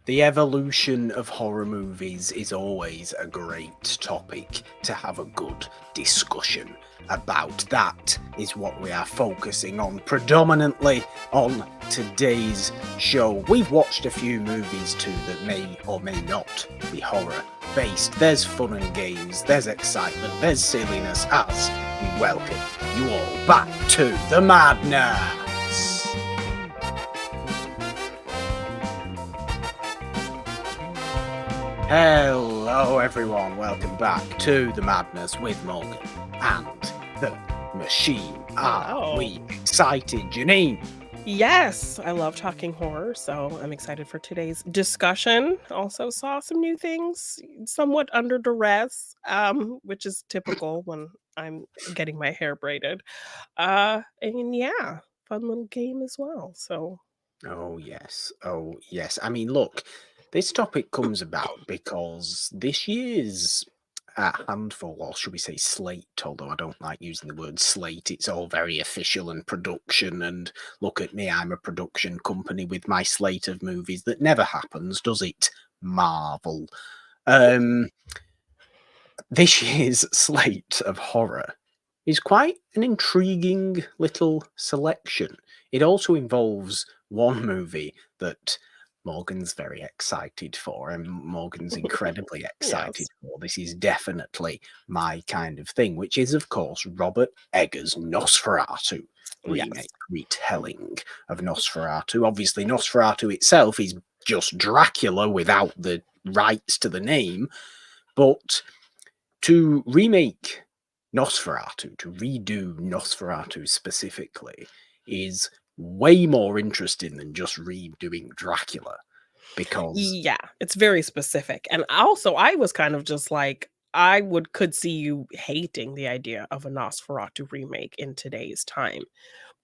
The evolution of horror movies is always a great topic to have a good discussion about. That is what we are focusing on predominantly on today's show. We've watched a few movies too that may or may not be horror based. There's fun and games, there's excitement, there's silliness as we welcome you all back to the madness. Hello everyone, welcome back to The Madness with Morgan and the Machine. Are we excited, Jeannine? Yes, I love talking horror, so I'm excited for today's discussion. Also saw some new things, somewhat under duress, which is typical when I'm getting my hair braided. And yeah, fun little game as well. So Oh yes. I mean, look, this topic comes about because this year's handful, or should we say slate, although I don't like using the word slate, it's all very official and production, and look at me, I'm a production company with my slate of movies that never happens, does it? Marvel. This year's slate of horror is quite an intriguing little selection. It also involves one movie that Morgan's very excited for, and Morgan's incredibly excited for. This is definitely my kind of thing, which is, of course, Robert Eggers' Nosferatu remake, retelling of Nosferatu. Obviously, Nosferatu itself is just Dracula without the rights to the name, but to remake Nosferatu, to redo Nosferatu specifically, is way more interesting than just redoing Dracula, because yeah, it's very specific. And also, I was kind of just like, I could see you hating the idea of a Nosferatu remake in today's time.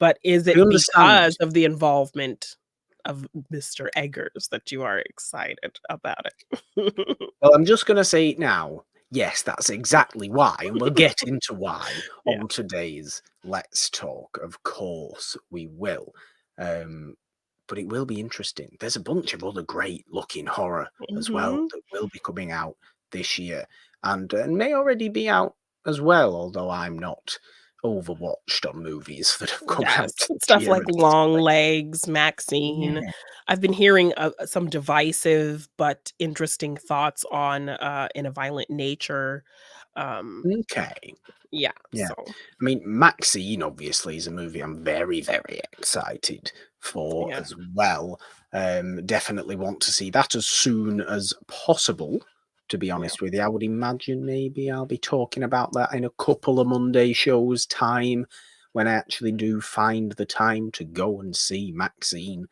But is I it understand. because of the involvement of Mr. Eggers that you are excited about it? Well, I'm just going to say it now. Yes, that's exactly why, and we'll get into why Yeah. on today's Let's Talk. Of course, we will. But it will be interesting. There's a bunch of other great-looking horror as well that will be coming out this year, and may already be out as well, although I'm not overwatched on movies that have come out this Stuff year like at this Long point. Legs, Maxine. Yeah. I've been hearing some divisive but interesting thoughts on In a Violent Nature. Okay. Yeah, Yeah. so I mean, Maxine obviously is a movie I'm very, very excited for yeah. as well. Definitely want to see that as soon as possible. To be Yeah. honest with you, I would imagine maybe I'll be talking about that in a couple of Monday shows' time when I actually do find the time to go and see Maxine.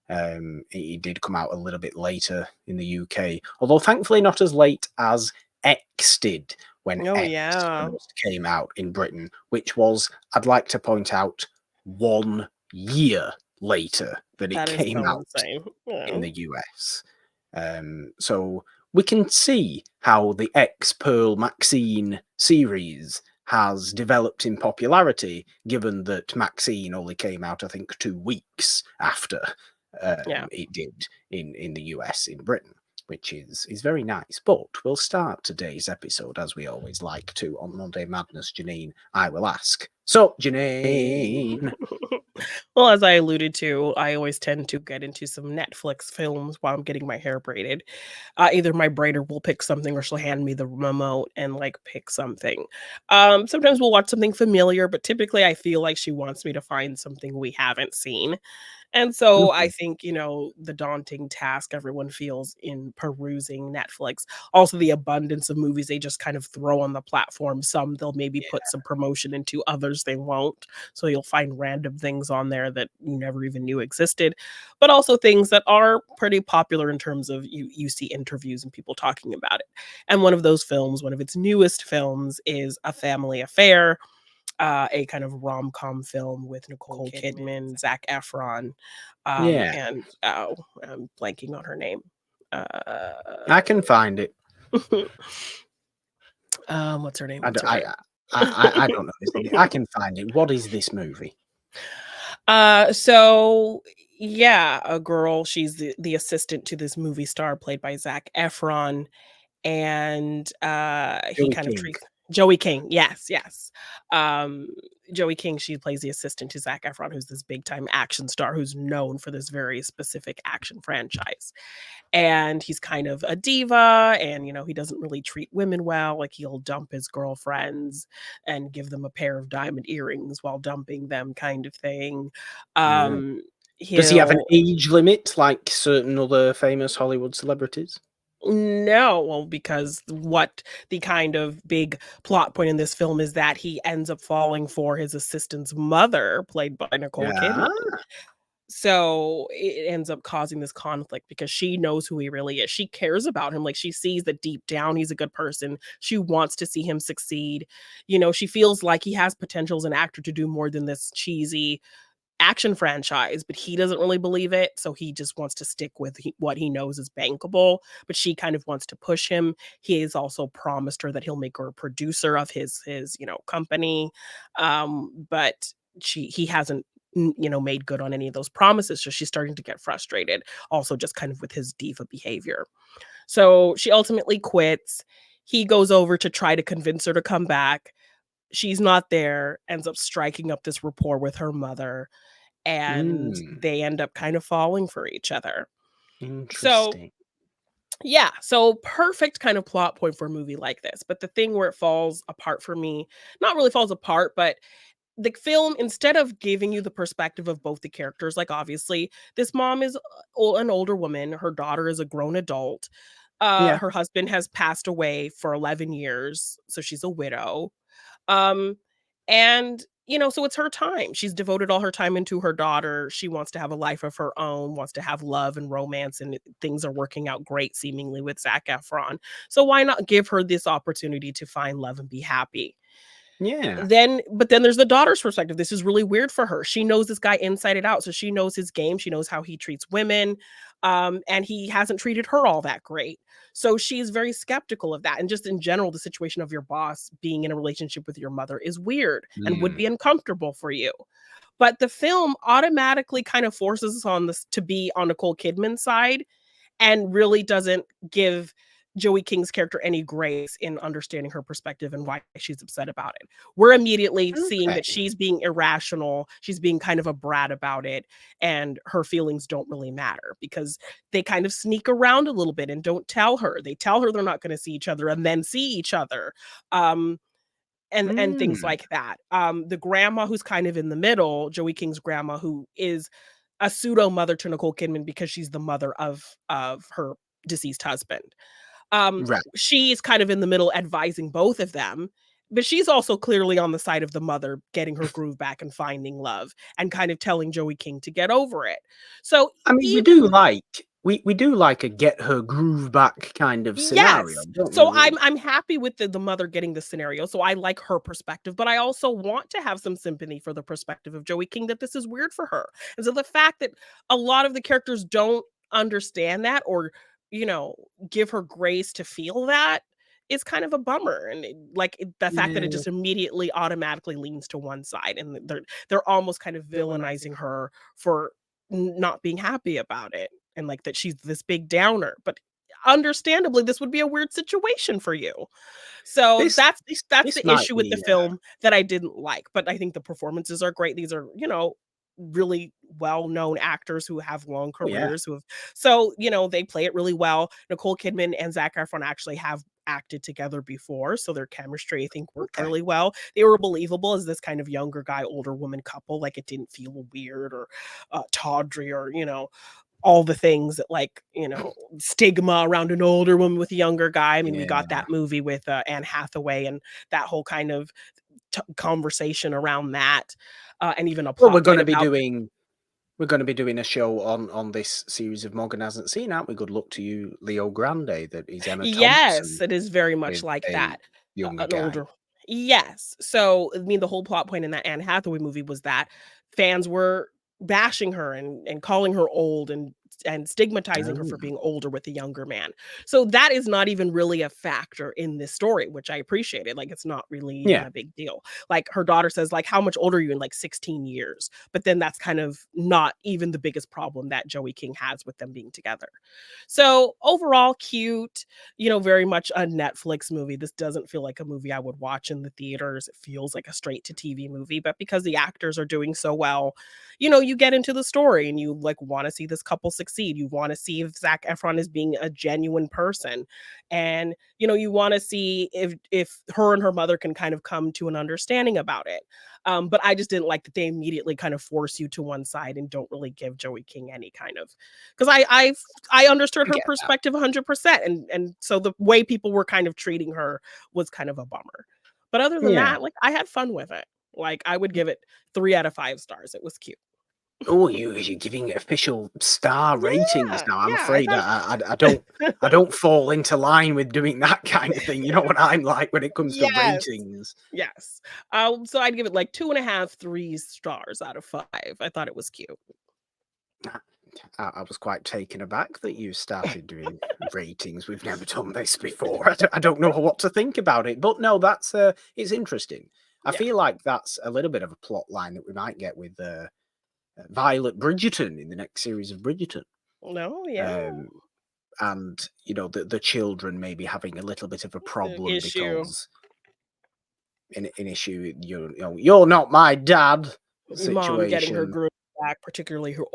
It did come out a little bit later in the UK, although thankfully not as late as X did when Oh X yeah. first came out in Britain, which was, I'd like to point out, 1 year later than it That is came so out insane. in Yeah. the US. So we can see how the X Pearl Maxine series has developed in popularity, given that Maxine only came out, I think, 2 weeks after Yeah. it did in the US, in Britain, which is very nice. But we'll start today's episode, as we always like to, on Monday Madness. Jeannine, I will ask. So, Jeannine, Well, as I alluded to, I always tend to get into some Netflix films while I'm getting my hair braided. Either my braider will pick something or she'll hand me the remote and like pick something. Sometimes we'll watch something familiar, but typically I feel like she wants me to find something we haven't seen. And so I mhm, think, the daunting task everyone feels in perusing Netflix, also the abundance of movies they just kind of throw on the platform. Some they'll maybe put some promotion into, others they won't. So you'll find random things on there that you never even knew existed, but also things that are pretty popular in terms of you see interviews and people talking about it. And one of those films, one of its newest films is A Family Affair, a kind of rom-com film with Nicole Kidman, Zac Efron, yeah, and I'm blanking on her name. I can find it. What's her name? I, What's d- her name? I don't know. I can find it. What is this movie? So Yeah, a girl, she's the assistant to this movie star played by Zac Efron, and, he Joey kind of King. treats Joey King, yes, yes. Um, Joey King, she plays the assistant to Zac Efron, who's this big time action star who's known for this very specific action franchise. And he's kind of a diva and, he doesn't really treat women well, like, he'll dump his girlfriends and give them a pair of diamond earrings while dumping them kind of thing. Yeah. Um, Does he have an he'll age limit like certain other famous Hollywood celebrities? No, well, because what the kind of big plot point in this film is that he ends up falling for his assistant's mother, played by Nicole Yeah. Kidman. So it ends up causing this conflict because she knows who he really is. She cares about him. Like she sees that deep down he's a good person. She wants to see him succeed. She feels like he has potential as an actor to do more than this cheesy action franchise, but he doesn't really believe it. So he just wants to stick with what he knows is bankable. But she kind of wants to push him. He has also promised her that he'll make her a producer of his company. But he hasn't made good on any of those promises. So she's starting to get frustrated. Also, just kind of with his diva behavior. So she ultimately quits. He goes over to try to convince her to come back. She's not there, ends up striking up this rapport with her mother, and Mm, they end up kind of falling for each other. So, interesting. yeah, so perfect kind of plot point for a movie like this. But the thing where it falls apart for me, not really falls apart, but the film, instead of giving you the perspective of both the characters, like obviously this mom is an older woman, her daughter is a grown adult. Yeah. Her husband has passed away for 11 years, so she's a widow. Um, and so it's her time. She's devoted all her time into her daughter. She wants to have a life of her own, wants to have love and romance, and things are working out great seemingly with Zac Efron. So why not give her this opportunity to find love and be happy? Yeah. But then there's the daughter's perspective. This is really weird for her. She knows this guy inside and out. So she knows his game. She knows how he treats women. And he hasn't treated her all that great. So she's very skeptical of that. And just in general, the situation of your boss being in a relationship with your mother is weird and would Mm. be uncomfortable for you. But the film automatically kind of forces us on this to be on Nicole Kidman's side and really doesn't give Joey King's character any grace in understanding her perspective and why she's upset about it. We're immediately seeing that Okay. she's being irrational, she's being kind of a brat about it, and her feelings don't really matter because they kind of sneak around a little bit and don't tell her. They tell her they're not going to see each other and then see each other. Um, and things Mm. like that. The grandma who's kind of in the middle, Joey King's grandma, who is a pseudo mother to Nicole Kidman because she's the mother of her deceased husband. Right. She's kind of in the middle advising both of them, but she's also clearly on the side of the mother getting her groove back and finding love and kind of telling Joey King to get over it. So I mean, even we do like a get her groove back kind of scenario, Yes. don't So we? I'm happy with the mother getting the scenario. So I like her perspective, but I also want to have some sympathy for the perspective of Joey King that this is weird for her. And so the fact that a lot of the characters don't understand that or, you know, give her grace to feel that is kind of a bummer. And the fact that it Yeah. just immediately automatically leans to one side and they're almost kind of villainizing her for not being happy about it and like that she's this big downer. But understandably, this would be a weird situation for you. So This that's this the might issue with the be, film that I didn't like, but I think the performances are great. These are, really well-known actors who have long oh, yeah. careers who have so, they play it really well. Nicole Kidman and Zac Efron actually have acted together before, so their chemistry I think worked Okay. really well. They were believable as this kind of younger guy, older woman couple. Like it didn't feel weird or tawdry or, all the things that stigma around an older woman with a younger guy. I mean, we got Yeah. that movie with Anne Hathaway and that whole kind of conversation around that, and even a Well, plot point about we're gonna be doing a show on this series of Morgan Hasn't Seen, aren't we? Good luck to you, Leo Grande, that is Emma Yes, Thompson it is very much with like a that. younger An guy. older Yes. So, I mean, the whole plot point in that Anne Hathaway movie was that fans were bashing her and calling her old and and stigmatizing her for Oh, being older with a younger man. So that is not even really a factor in this story, which I appreciated. Like, it's not really even yeah. a big deal. Like, her daughter says, like, "How much older are you?" In like 16 years. But then that's kind of not even the biggest problem that Joey King has with them being together. So overall, cute, very much a Netflix movie. This doesn't feel like a movie I would watch in the theaters. It feels like a straight to TV movie, but because the actors are doing so well, you get into the story and you like want to see this couple succeed. You want to see if Zac Efron is being a genuine person. And you want to see if her and her mother can kind of come to an understanding about it. But I just didn't like that they immediately kind of force you to one side and don't really give Joey King any kind of, because I understood I her get that. perspective 100%, and so the way people were kind of treating her was kind of a bummer. But other than Yeah. that, like, I had fun with it. Like, I would give it 3 out of 5 stars. It was cute. Oh, you're giving it official star ratings Yeah, now. I'm yeah, I afraid thought I don't fall into line with doing that kind of thing. You know what I'm like when it comes to Yes, ratings. yes. So I'd give it, like, 2.5, 3 stars out of 5. I thought it was cute. I was quite taken aback that you started doing ratings. We've never done this before. I don't know what to think about it, but no, that's it's interesting. I Yeah. feel like that's a little bit of a plot line that we might get with Violet Bridgerton in the next series of Bridgerton. No, yeah. Um, and the children maybe having a little bit of a The problem issue. because in issue you're not my dad Mom getting her situation. groove back, particularly her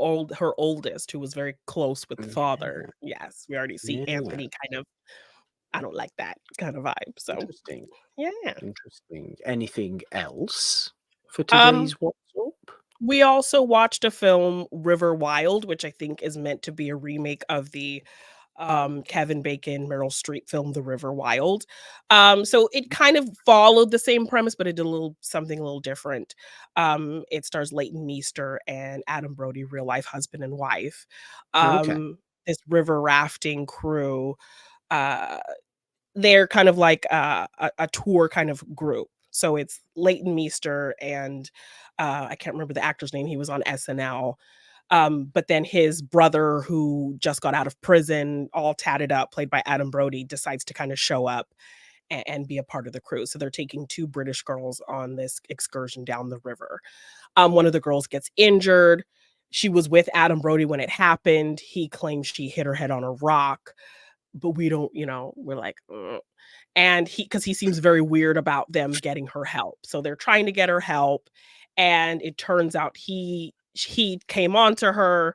oldest, who was very close with the father. Yeah, Yes, we already see yeah, Anthony kind of, I don't like that kind of vibe, so, interesting. yeah. Interesting. Anything else for Um, today's What's Up? we also watched a film, River Wild, which I think is meant to be a remake of the, Kevin Bacon, Meryl Streep film, The River Wild. So it kind of followed the same premise, but it did something a little different. It stars Leighton Meester and Adam Brody, real life husband and wife. Okay. This river rafting crew, uh they're kind of like a tour kind of group. So it's Leighton Meester and I can't remember the actor's name. He was on SNL. But then his brother, who just got out of prison, all tatted up, played by Adam Brody, decides to kind of show up and be a part of the crew. So they're taking two British girls on this excursion down the river. One of the girls gets injured. She was with Adam Brody when it happened. He claims she hit her head on a rock, but we don't, we're like, "Ugh." And because he seems very weird about them getting her help. So they're trying to get her help. And it turns out he came on to her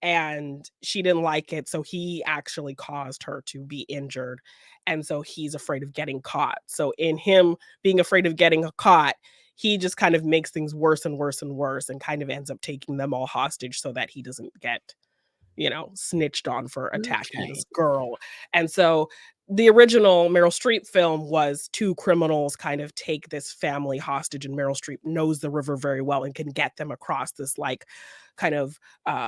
and she didn't like it. So he actually caused her to be injured. And so he's afraid of getting caught. So in him being afraid of getting caught, he just kind of makes things worse and worse and worse and kind of ends up taking them all hostage so that he doesn't get snitched on for attacking Okay. this girl. And so the original Meryl Streep film was two criminals kind of take this family hostage, and Meryl Streep knows the river very well and can get them across this like kind of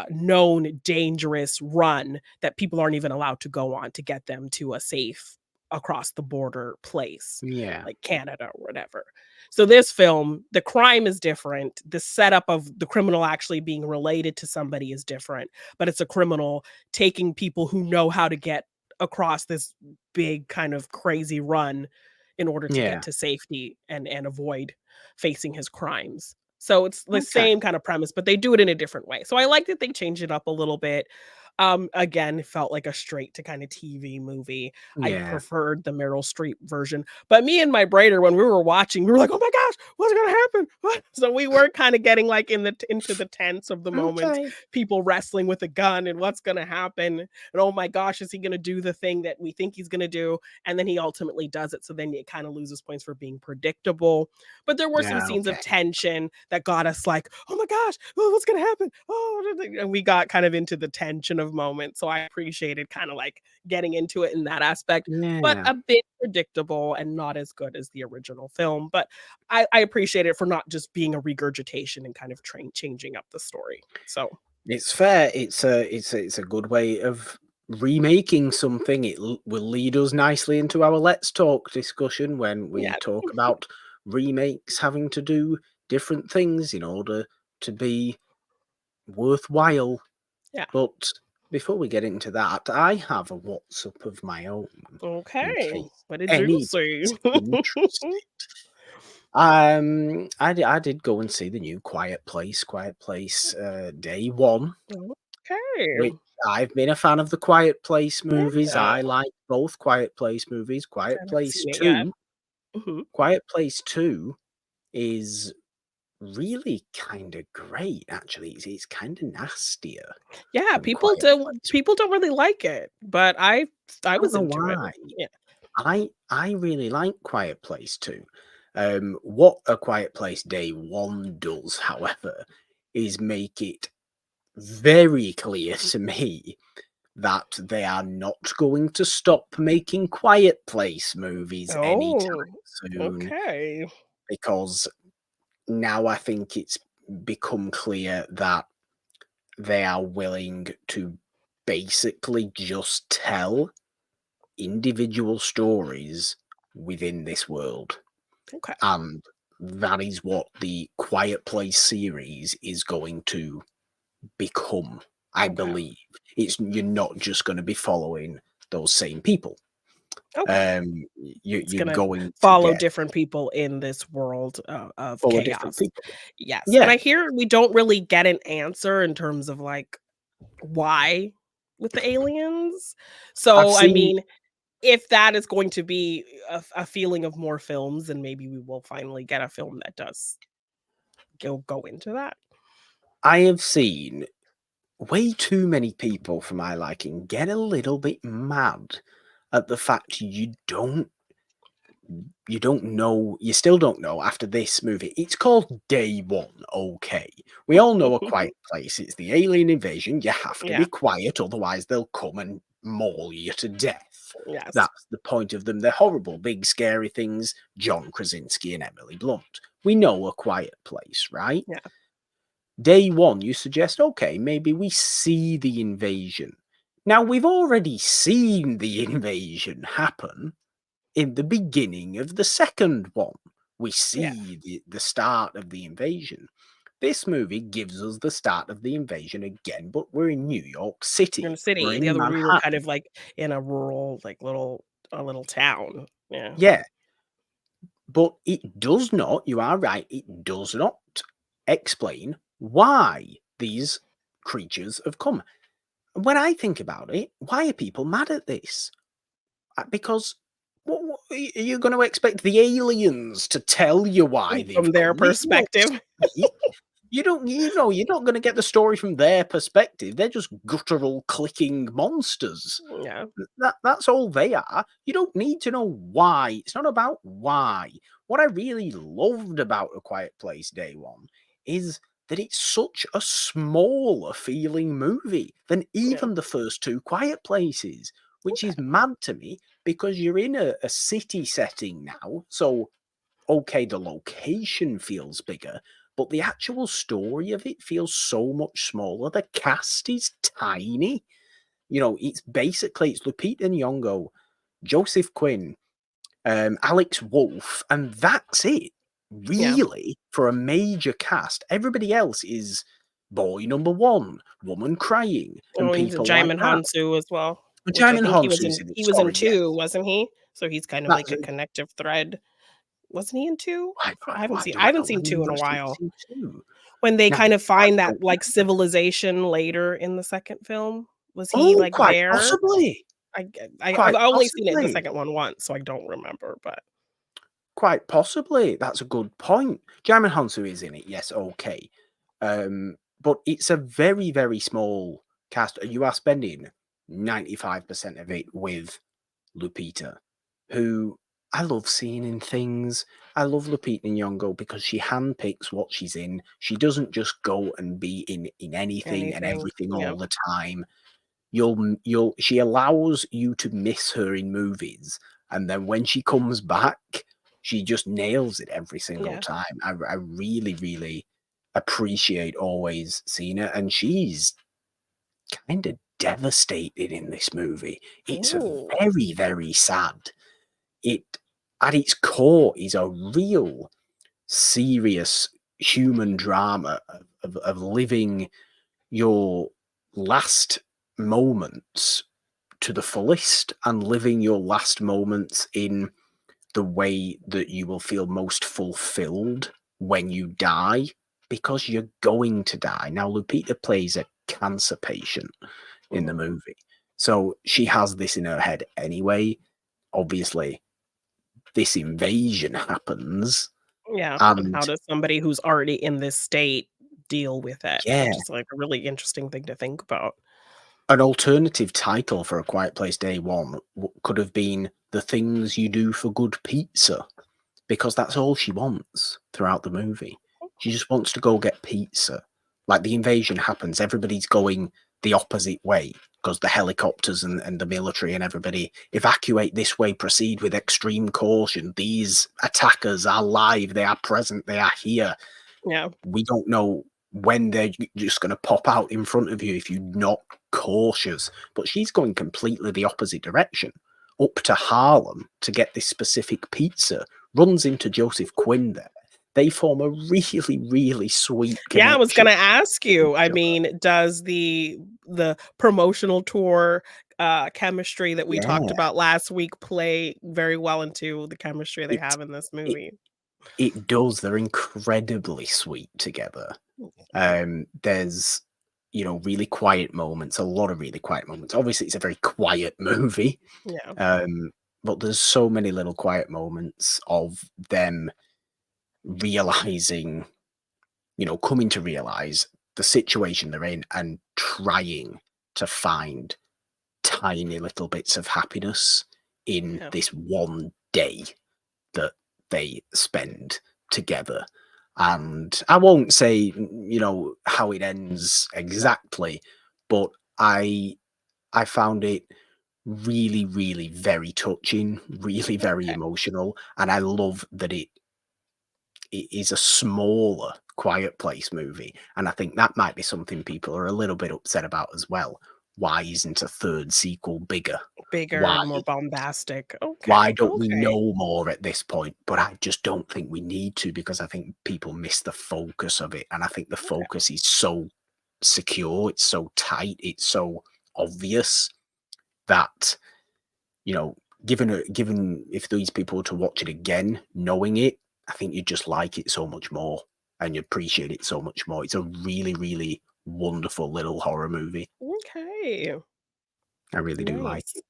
known dangerous run that people aren't even allowed to go on to get them to a safe across the border place Yeah. like Canada or whatever. So this film, the crime is different. The setup of the criminal actually being related to somebody is different, but it's a criminal taking people who know how to get across this big kind of crazy run in order to get Yeah. to safety and avoid facing his crimes. So it's the Okay. same kind of premise, but they do it in a different way. So I like that they change it up a little bit. Again, it felt like a straight to kind of TV movie. I Yeah. preferred the Meryl Streep version. But me and my brother, when we were watching, we were like, "Oh my gosh, what's gonna happen?" What? So we were kind of getting like into the tense of the moments, Okay. people wrestling with a gun and what's gonna happen. And oh my gosh, is he gonna do the thing that we think he's gonna do? And then he ultimately does it. So then it kind of loses points for being predictable. But there were some Yeah. scenes of Okay. tension that got us like, "Oh my gosh, oh, what's gonna happen?" Oh, and we got kind of into the tension of moments. So I appreciated kind of like getting into it in that aspect, but Yeah. a bit predictable and not as good as the original film. But I appreciate it for not just being a regurgitation and kind of changing up the story. So It's fair. It's a good way of remaking something. Will lead us nicely into our let's talk discussion when we yeah, talk about remakes having to do different things in order to be worthwhile. yeah, But before we get into that, I have a WhatsApp of my own in Okay. case What did you anybody's see? interested. I did go and see the new Quiet Place, Day One, Okay. which I've been a fan of the Quiet Place movies. Yeah. I like both Quiet Place movies. I haven't seen it yet. Mhm. Quiet Place 2 is really kind of great, actually. It's kind of nastier Yeah, than Quiet Place. people don't really like it, but I I don't was know into it. why. Yeah. I really like Quiet Place 2. What A Quiet Place Day 1 does, however, is make it very clear to me that they are not going to stop making Quiet Place movies Oh, anytime soon, okay. because now I think it's become clear that they are willing to basically just tell individual stories within this world. Okay. And that is what the Quiet Place series is going to become, I Okay. believe. You're not just going to be following those same people. Okay. It's You're gonna going to follow get different people in this world of full of different chaos. people. Yes, and Yeah, I hear we don't really get an answer in terms of, like, why with the aliens. I've So, I seen. mean, if that is going to be a feeling of more films, then maybe we will finally get a film that does go into that. I have seen way too many people for my liking get a little bit mad at the fact you still don't know after this movie. It's called Day One, okay. We all know A Quiet Place. It's the alien invasion. You have to be Yeah, quiet, otherwise they'll come and maul you to death. yes. That's the point of them. They're horrible, big, scary things. John Krasinski and Emily Blunt. We know A Quiet Place, right? Yeah. Day one, you suggest, okay, maybe we see the invasion. Now, we've already seen the invasion happen in the beginning of the second one. We Yeah. see the start of the invasion. This movie gives us the start of the invasion again, but we're in New York In the City. We're city. The in other we were kind Manhattan. of like in a rural, like, a little town. Yeah. Yeah, but it does not, you are right, it does not explain why these creatures have come. When I think about it, why are people mad at this? Because what are you going to expect the aliens to tell you why they've From their come? You don't perspective. speak. You're not going to get the story from their perspective. They're just guttural clicking monsters. Yeah. That's all they are. You don't need to know why. It's not about why. What I really loved about A Quiet Place Day One is that it's such a smaller feeling movie than Yeah. even the first two Quiet Places, which Okay. is mad to me because you're in a city setting now. So, okay, the location feels bigger, but the actual story of it feels so much smaller. The cast is tiny. It's Lupita Nyong'o, Joseph Quinn, Alex Wolff, and that's it. Yeah. Really, for a major cast, everybody else is boy number one, woman crying, and Oh, he's a people like Jaimin that. Hansu as well, which I Jaimin think Honsu's in it. he was in Sorry, yes, 2, wasn't he? So he's kind of that's like a connective thread. Wasn't he in 2? why do I I haven't not seen 2 in a remember seeing while. two? When they Now, kind of I find that, don't like, remember. civilization later in the 2nd film, was he, Oh, like, quite there? possibly, I've quite only seen it in the possibly. 2nd one once, so I don't remember, but Quite possibly. That's a good point. Jaimin Hansu is in it, yes, okay. But it's a very, very small cast. You are spending 95% of it with Lupita, who I love seeing in things. I love Lupita Nyong'o because she handpicks what she's in. She doesn't just go and be in anything and anything. everything Yeah. all the time. She allows you to miss her in movies, and then when she comes back, she just nails it every single Yeah. time. I really, really appreciate always seeing her, and she's kind of devastated in this movie. It's a Ooh. very, very sad. It at its core is a real serious human drama of living your last moments to the fullest and living your last moments in the way that you will feel most fulfilled when you die, because you're going to die. Now, Lupita plays a cancer patient in the movie, so she has this in her head anyway. Obviously, this invasion happens, Yeah, and how and does somebody who's already in this state deal with it? yeah, Which is, like, a really interesting thing to think about. an alternative title for A Quiet Place Day One could have been The Things You Do for Good Pizza, because that's all she wants throughout the movie. She just wants to go get pizza. Like, the invasion happens, everybody's going the opposite way because the helicopters and the military and everybody evacuate this way, proceed with extreme caution. These attackers are live, they are present, they are here. Yeah. We don't know when they're just going to pop out in front of you if you're not cautious. But she's going completely the opposite direction, up to Harlem to get this specific pizza, runs into Joseph Quinn there. They form a really, really sweet Yeah, I was connection gonna ask with you, I each other. mean, does the promotional tour, chemistry that we talked Yeah, about last week play very well into the chemistry they it, have in this it movie? it does. They're incredibly sweet together. There's, really quiet moments, a lot of really quiet moments. Obviously, it's a very quiet movie, Yeah, but there's so many little quiet moments of them realizing, coming to realize the situation they're in and trying to find tiny little bits of happiness in yeah, this one day that they spend together. And I won't say, how it ends exactly, but I found it really, really very touching, really very okay, emotional, and I love that it is a smaller Quiet Place movie, and I think that might be something people are a little bit upset about as well. Why isn't a third sequel bigger? bigger Why and more bombastic. why Okay, don't we okay, know more at this point? But I just don't think we need to, because I think people miss the focus of it, and I think the okay. focus is so secure, it's so tight, it's so obvious that, you know, given if these people were to watch it again, knowing it, I think you'd just like it so much more and you appreciate it so much more. It's a really, really wonderful little horror movie. Okay, I really do like nice. it.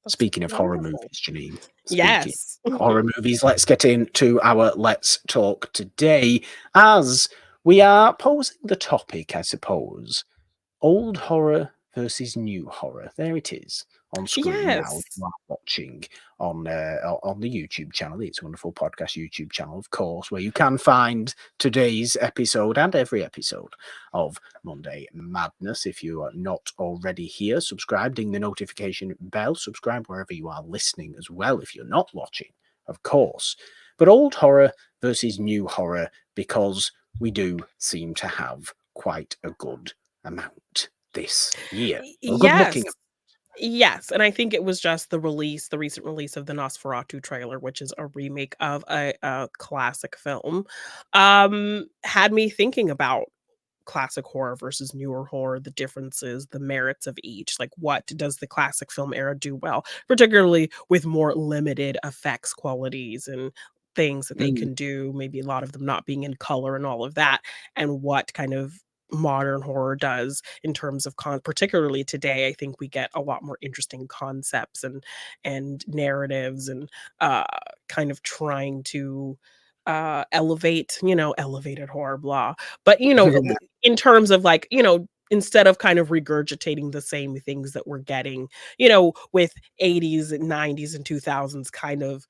That's Speaking of horror wonderful. movies, Jeannine, speaking Yes. of horror movies, let's get into our Let's Talk today, as we are posing the topic, I suppose, old horror versus new horror. There it is on screen now. If Yes. you are watching on the YouTube channel, the It's a Wonderful Podcast YouTube channel, of course, where you can find today's episode and every episode of Monday Madness. If you are not already here, subscribe, ding the notification bell, subscribe wherever you are listening as well. If you're not watching, of course. But old horror versus new horror, because we do seem to have quite a good amount this year. Or good looking. Yes. Yes, and I think it was just the recent release of the Nosferatu trailer, which is a remake of a classic film, had me thinking about classic horror versus newer horror, the differences, the merits of each. Like, what does the classic film era do well, particularly with more limited effects qualities and things that they Mm. can do, maybe a lot of them not being in color and all of that, and what kind of modern horror does in terms of particularly today. I think we get a lot more interesting concepts and narratives and uh kind of trying to elevate, elevated horror, blah, but in terms of, like, instead of kind of regurgitating the same things that we're getting, with 80s and 90s and 2000s, kind of,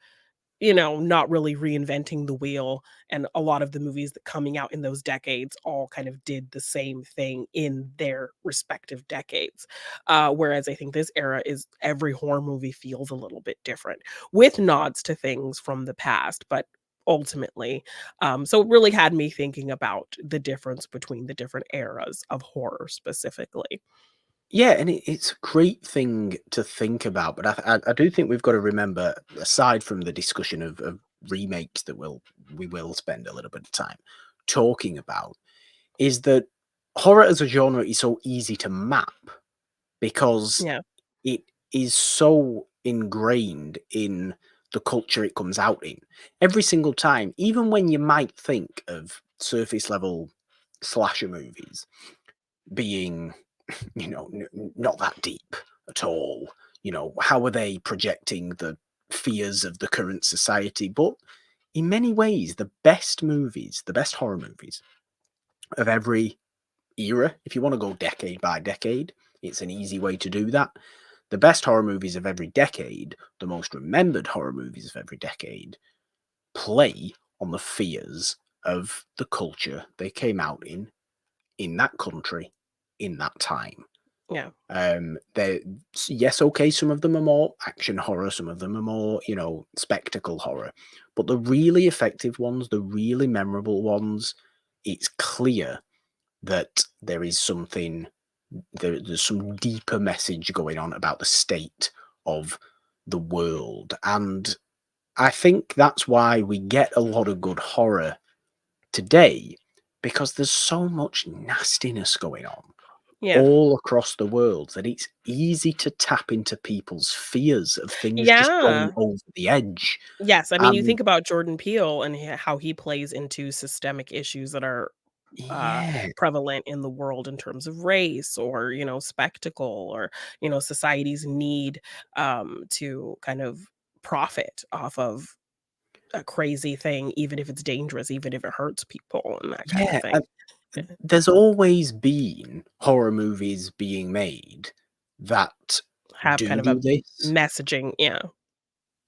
not really reinventing the wheel. And a lot of the movies that coming out in those decades all kind of did the same thing in their respective decades. Whereas I think this era is every horror movie feels a little bit different with nods to things from the past, but ultimately, so it really had me thinking about the difference between the different eras of horror specifically. Yeah, and it's a great thing to think about, but I do think we've got to remember, aside from the discussion of remakes that we will spend a little bit of time talking about, is that horror as a genre is so easy to map because Yeah. it is so ingrained in the culture it comes out in. Every single time, even when you might think of surface level slasher movies being, not that deep at all, how are they projecting the fears of the current society? But in many ways, the best movies, the best horror movies of every era, if you want to go decade by decade, it's an easy way to do that. The best horror movies of every decade, the most remembered horror movies of every decade, play on the fears of the culture they came out in that country, in that time. Yeah. They Yes, okay, some of them are more action horror, some of them are more, spectacle horror. But the really effective ones, the really memorable ones, it's clear that there's some deeper message going on about the state of the world. And I think that's why we get a lot of good horror today, because there's so much nastiness going on Yeah. all across the world that it's easy to tap into people's fears of things just going Yeah. over the edge. Yes, I mean, you And think about Jordan Peele and how he plays into systemic issues that are yeah, prevalent in the world in terms of race or spectacle or society's need to kind of profit off of a crazy thing, even if it's dangerous, even if it hurts people and that kind of yeah, thing. Yeah. there's always been horror movies being made that Have kind of do a this. messaging. Yeah.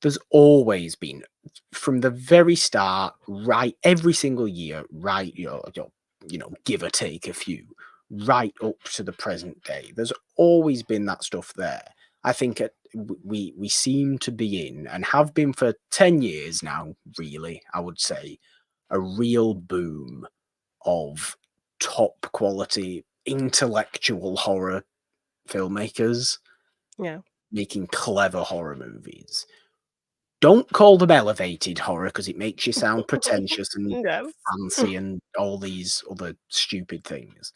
There's always been, from the very start, right, every single year, right, give or take a few, right up to the present day. There's always been that stuff there. I think we seem to be in, and have been for 10 years now, really, I would say, a real boom of top quality intellectual horror filmmakers Yeah. making clever horror movies. Don't call them elevated horror because it makes you sound pretentious and Yes. fancy and all these other stupid things.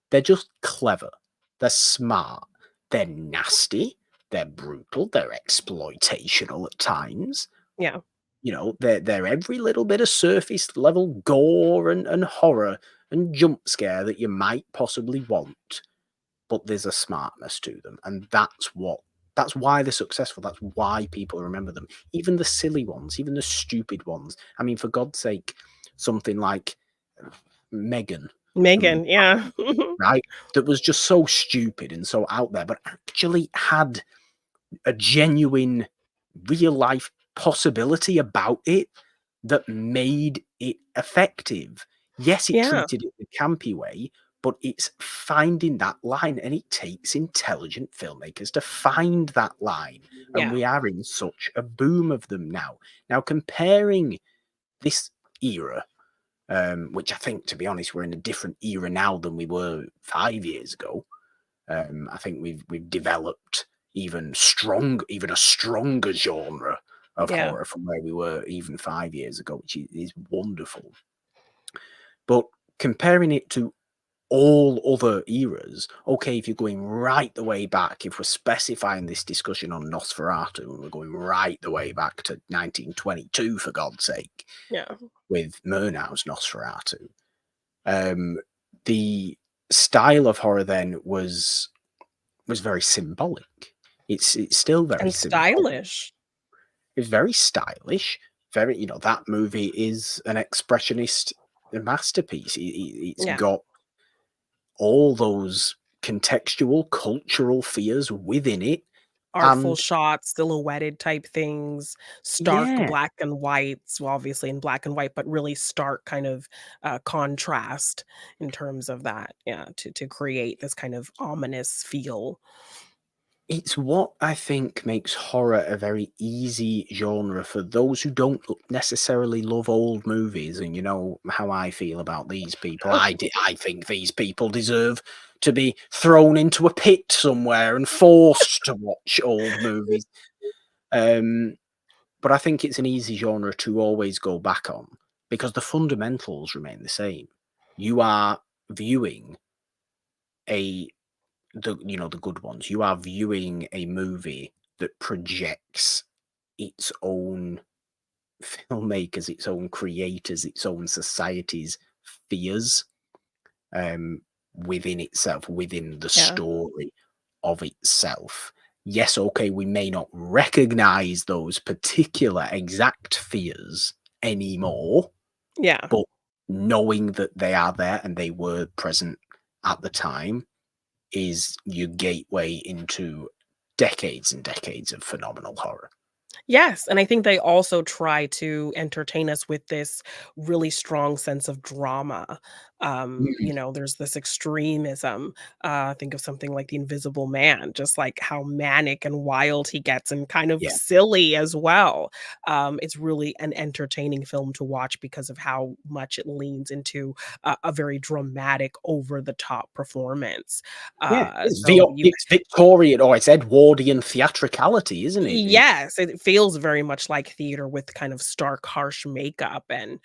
They're just clever. They're smart. They're nasty. They're brutal. They're exploitational at times. Yeah. They're every little bit of surface level gore and horror and jump scare that you might possibly want, but there's a smartness to them, and that's why they're successful. That's why people remember them. Even the silly ones, even the stupid ones. I mean, for God's sake, something like Megan from Megan, yeah. right, that was just so stupid and so out there, but actually had a genuine real life possibility about it that made it effective. Yes, it Yeah. treated it the campy way, but it's finding that line, and it takes intelligent filmmakers to find that line. And Yeah. we are in such a boom of them now. Now, comparing this era, which I think, to be honest, we're in a different era now than we were 5 years ago. I think we've developed even a stronger genre of Yeah. horror from where we were even 5 years ago, which is wonderful. But comparing it to all other eras, okay, if you're going right the way back, if we're specifying this discussion on Nosferatu, and we're going right the way back to 1922, for God's sake, Yeah. with Murnau's Nosferatu, the style of horror then was very symbolic. It's still very And symbolic. stylish. It's very stylish. Very, that movie is an expressionist masterpiece. It's Yeah. got all those contextual, cultural fears within it, Artful and shots, silhouetted type things, stark yeah, black and whites, well, obviously in black and white, but really stark kind of, contrast in terms of that, yeah, to create this kind of ominous feel. it's what I think makes horror a very easy genre for those who don't necessarily love old movies. And you know how I feel about these people. I think these people deserve to be thrown into a pit somewhere and forced to watch old movies. Um, but I think it's an easy genre to always go back on because the fundamentals remain the same. You are viewing a the good ones. You are viewing a movie that projects its own filmmakers, its own creators, its own society's fears within itself, within the Yeah. story of itself. Yes, okay, we may not recognize those particular exact fears anymore, Yeah. but knowing that they are there and they were present at the time is your gateway into decades and decades of phenomenal horror. Yes, and I think they also try to entertain us with this really strong sense of drama. Mm, There's this extremism. Think of something like The Invisible Man, just like how manic and wild he gets and kind of yeah. silly as well. It's really an entertaining film to watch because of how much it leans into a very dramatic, over the top performance. Yeah, So you it's Victorian, or it's Edwardian theatricality, isn't it? Yes, it feels very much like theater with kind of stark, harsh makeup and,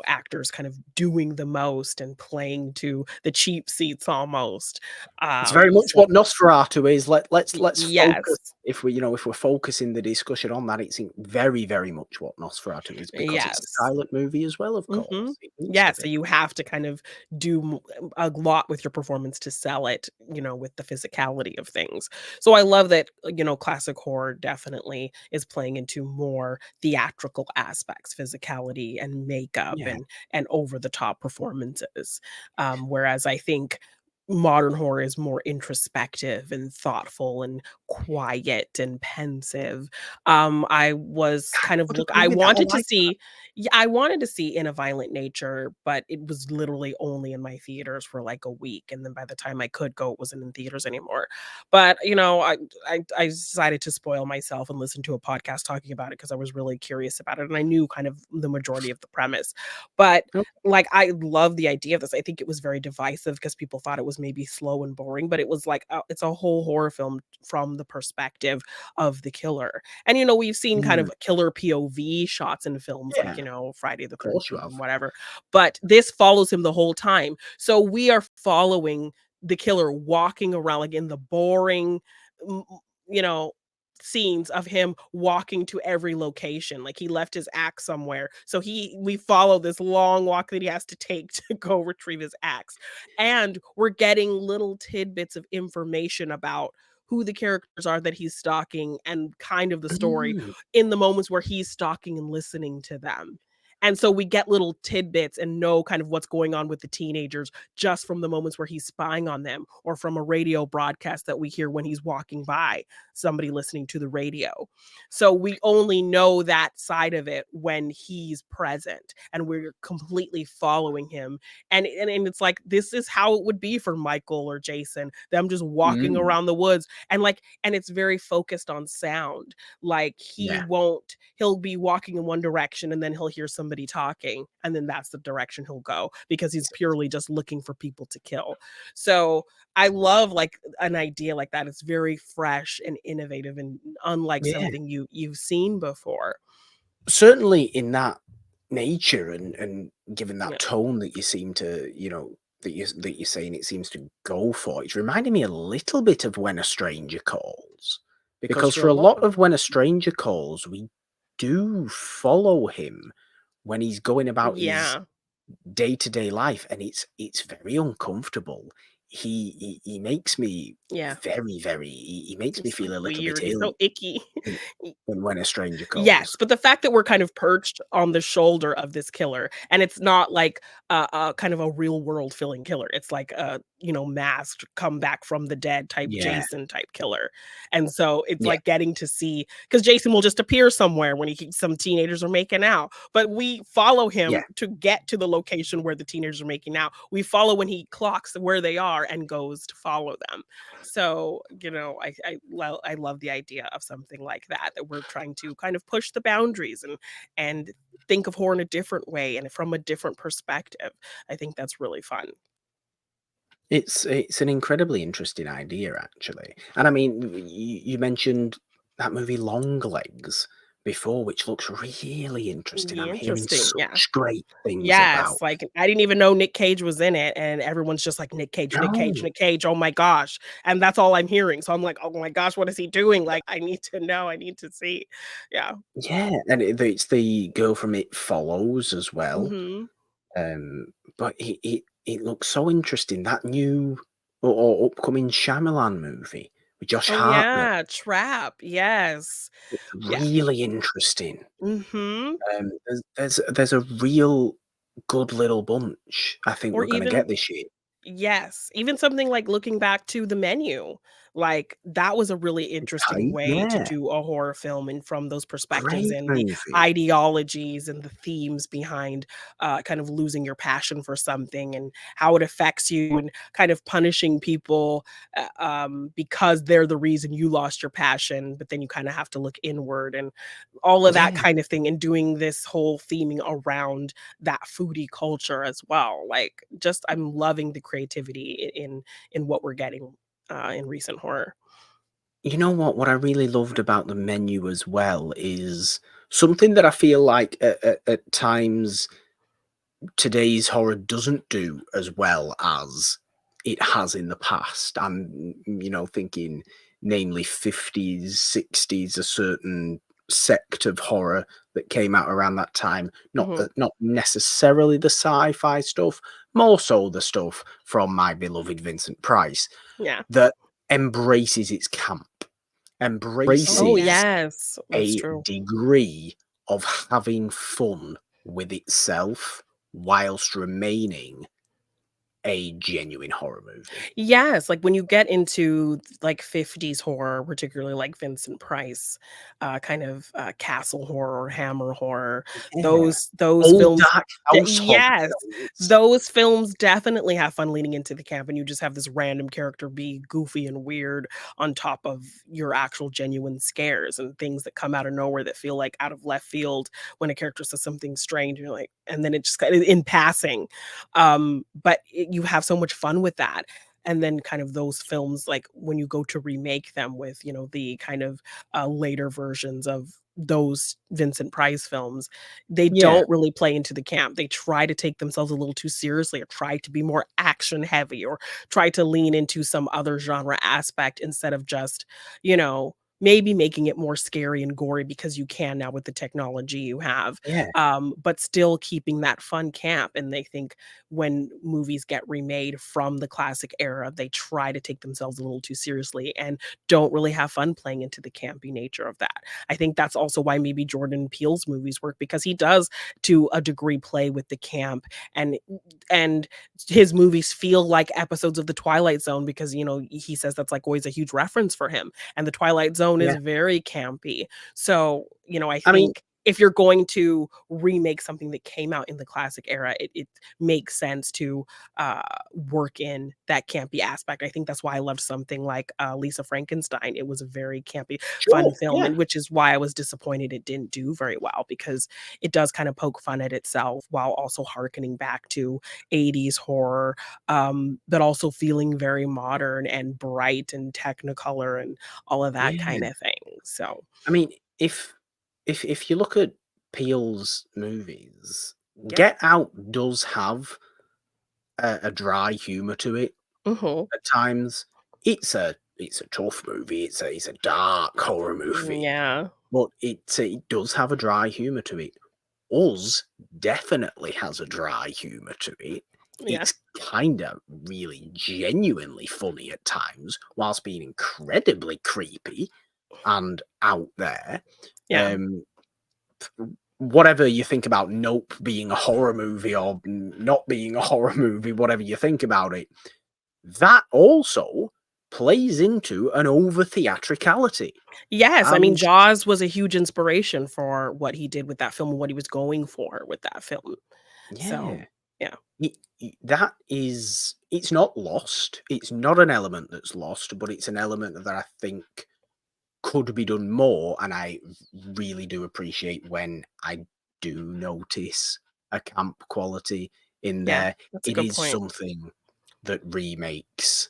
actors kind of doing the most and playing to the cheap seats almost. It's very much So what Nosferatu is. Let's focus. yes, If we're focusing the discussion on that, it's very, very much what Nosferatu is, because it's a yes. silent movie as well, of Mhm. course. It needs Yeah, to so be. you have to kind of do a lot with your performance to sell it, with the physicality of things. So I love that, classic horror definitely is playing into more theatrical aspects, physicality and makeup Yeah. and over the top performances. Whereas I think modern horror is more introspective and thoughtful and quiet and pensive. I was kind of I would look agree I with that. I wanted to like that. see yeah, I wanted to see In a Violent Nature, but it was literally only in my theaters for like a week, and then by the time I could go, it wasn't in theaters anymore. But I decided to spoil myself and listen to a podcast talking about it because I was really curious about it, and I knew kind of the majority of the premise. But Nope. like I love the idea of this. I think it was very divisive because people thought it was maybe slow and boring, but it was like it's a whole horror film from the perspective of the killer. And we've seen kind Mm, of killer POV shots in films like, yeah, Friday the of course you 13th have. and whatever, but this follows him the whole time. So we are following the killer walking around like in the boring, m- m- you know, scenes of him walking to every location. Like he left his axe somewhere. So we follow this long walk that he has to take to go retrieve his axe. And we're getting little tidbits of information about who the characters are that he's stalking and kind of the story Mm, in the moments where he's stalking and listening to them. And so we get little tidbits and know kind of what's going on with the teenagers just from the moments where he's spying on them or from a radio broadcast that we hear when he's walking by, somebody listening to the radio. So we only know that side of it when he's present and we're completely following him. And it's like this is how it would be for Michael or Jason, them just walking mm, around the woods and it's very focused on sound. Like yeah. he'll be walking in one direction and then he'll hear somebody talking and then that's the direction he'll go because he's purely just looking for people to kill. So I love like an idea like that. It's very fresh and innovative and unlike Yeah. something you've seen before. Certainly in that nature, and given Yeah. that tone that you seem to, that you're saying it seems to go for, it's reminding me a little bit of When a Stranger Calls. Because Because for a sure. lot of When a Stranger Calls, we do follow him when he's going about his Yeah. day-to-day life, and it's very uncomfortable. He makes me Yeah. very, very he makes me He's so feel a little bit weird. He's ill so icky. in When a Stranger Yes, Calls. but the fact that we're kind of perched on the shoulder of this killer, and it's not like a kind of a real world feeling killer. It's like a, masked, come back from the dead type Yeah, Jason type killer. And so it's yeah, like getting to see because Jason will just appear somewhere when some teenagers are making out, but we follow yeah. him to get to the location where the teenagers are making out. We follow when he clocks where they are and goes to follow them. So, I love the idea of something like that, that we're trying to kind of push the boundaries and think of horror in a different way and from a different perspective. I think that's really fun. It's an incredibly interesting idea, actually. And I mean, you mentioned that movie Long Legs, before, which looks really interesting. I'm hearing Interesting, yeah. such great things Yes, about. like, I didn't even know Nick Cage was in it, and everyone's just like, "Nick Cage, Nick Cage, No, Nick Cage, oh my gosh," and that's all I'm hearing, so I'm like, "Oh my gosh, what is he doing?" Like, I need to know, I need to see. Yeah. yeah, and it's the girl from It Follows as well. Mhm. But it looks so interesting. That new or upcoming Shyamalan movie with Josh Oh, Hartnett. yeah, Trap, yes. It's Yeah. really interesting. Mhm. There's a real good little bunch I think Or we're gonna even get this year. yes, even something like looking back to The Menu, like, that was a really interesting Okay, way to yeah, do a horror film and from those perspectives great and the movie. ideologies and the themes behind, kind of losing your passion for something and how it affects you and kind of punishing people, because they're the reason you lost your passion, but then you kinda have to look inward and all of that Yeah. kind of thing, and doing this whole theming around that foodie culture as well. Like, just I'm loving the creativity in what we're getting, in recent horror. You know what? What I really loved about The Menu as well is something that I feel like at times today's horror doesn't do as well as it has in the past. Thinking namely 50s, 60s, a certain sect of horror that came out around that time. Mhm. Not necessarily the sci-fi stuff, more so the stuff from my beloved Vincent Price Yeah. that embraces its camp, Oh, embraces yes. That's a true. degree of having fun with itself whilst remaining a genuine horror movie. Yes, like, when you get into, like, 50s horror, particularly, like, Vincent Price, kind of, castle horror, hammer horror, Yeah. those Old films Dark House horror yes, films. those films definitely have fun leaning into the camp, and you just have this random character be goofy and weird on top of your actual genuine scares and things that come out of nowhere that feel, like, out of left field when a character says something strange, you're like and then it just kinda in passing, but you have so much fun with that. And then kind of those films, like when you go to remake them with, the kind of later versions of those Vincent Price films, they Yeah, don't really play into the camp. They try to take themselves a little too seriously or try to be more action heavy or try to lean into some other genre aspect instead of just, maybe making it more scary and gory because you can now with the technology you have, yeah, but still keeping that fun camp. And they think when movies get remade from the classic era, they try to take themselves a little too seriously and don't really have fun playing into the campy nature of that. I think that's also why maybe Jordan Peele's movies work because he does to a degree play with the camp and his movies feel like episodes of the Twilight Zone because he says that's like always a huge reference for him and the Twilight Zone is yeah. very campy. So, I I mean, think if you're going to remake something that came out in the classic era, it makes sense to uh, work in that campy aspect. I think that's why I loved something like Lisa Frankenstein. It was a very campy, fun sure, film, yeah, and which is why I was disappointed it didn't do very well because it does kind of poke fun at itself while also harkening back to 80s horror, but also feeling very modern and bright and technicolor and all of that kind yeah. of thing. So, I mean, if you look at Peele's movies, yeah. Get Out does have a dry humor to it Mhm. at times. It's a tough movie. It's a dark horror movie, Yeah. but it does have a dry humor to it. Us definitely has a dry humor to it. Yeah. It's kind of really genuinely funny at times, whilst being incredibly creepy and out there. Yeah. Um, Whatever you think about Nope being a horror movie or not being a horror movie, whatever you think about it, that also plays into an over theatricality. Yes, I mean, And Jaws was a huge inspiration for what he did with that film and what he was going for with that film. So, yeah, yeah. that is, it's not lost. It's not an element that's lost, but it's an element that I think could be done more. And I really do appreciate when I do notice a camp quality in Yeah, there. that's a It good is point. something that remakes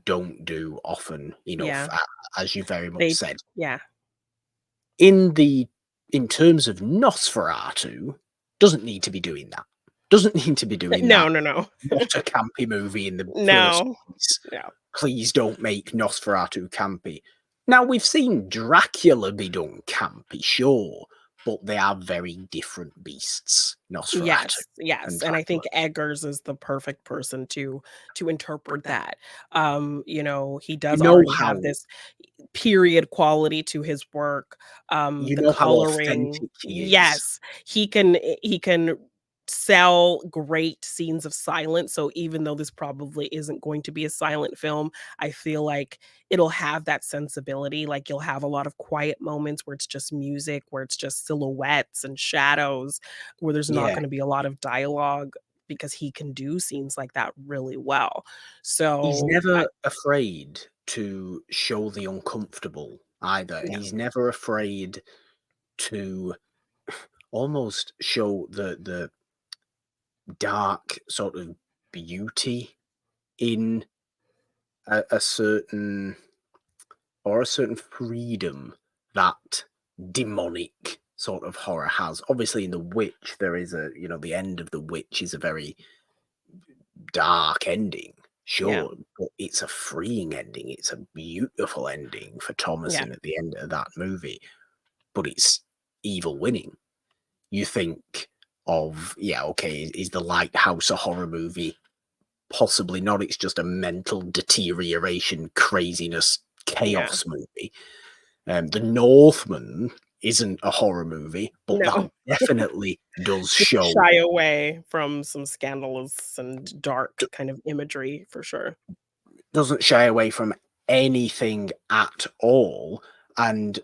don't do often enough, Yeah, as you very much they said. yeah. In the in terms of Nosferatu, doesn't need to be doing that. Doesn't need to be doing No, that. no, no. Not a campy movie in the first No. place. No. Please don't make Nosferatu campy. Now, we've seen Dracula be done campy, sure, but they are very different beasts, Nosferatu and Yes, and I Dracula. think Eggers is the perfect person to interpret that. You know, he You does know already how have this period quality to his work. you The know how coloring, authentic he is. yes, he can sell great scenes of silence. So even though this probably isn't going to be a silent film, I feel like it'll have that sensibility. Like you'll have a lot of quiet moments where it's just music, where it's just silhouettes and shadows, where there's not Yeah. going to be a lot of dialogue because he can do scenes like that really well. He's So never afraid to show the uncomfortable either, and yeah, he's never afraid to almost show the dark sort of beauty in a certain freedom that demonic sort of horror has. Obviously, in The Witch, there is the end of The Witch is a very dark ending, yeah, sure, but it's a freeing ending. It's a beautiful ending for yeah, Thomasin at the end of that movie, but it's evil winning. You think of, yeah, okay, is The Lighthouse a horror movie? Possibly not. It's just a mental deterioration, craziness, yeah. chaos movie. The Northman isn't a horror movie, but that No. definitely does Didn't show shy away from some scandalous and dark kind of imagery for sure. doesn't shy away from anything at all. And